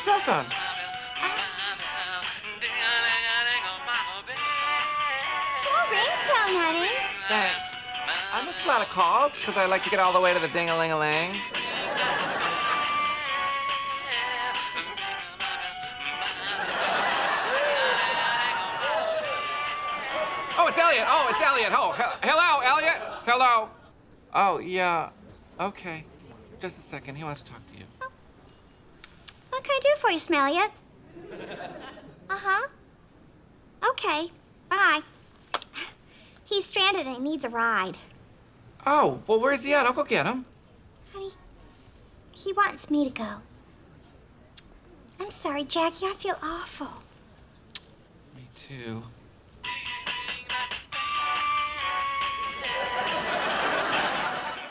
cell phone. Cool ringtone, honey. Thanks. I miss a lot of calls because I like to get all the way to the ding-a-ling-a-ling. Oh, it's Elliot. Oh, it's Elliot. Oh, hello, Elliot. Hello. Oh, yeah. Okay. Just a second. He wants to talk to you. Oh. What can I do for you, Elliot? Uh-huh. Okay. Bye. He's stranded and he needs a ride. Oh, well, where's he at? I'll go get him. Honey, he wants me to go. I'm sorry, Jackie. I feel awful. Me too.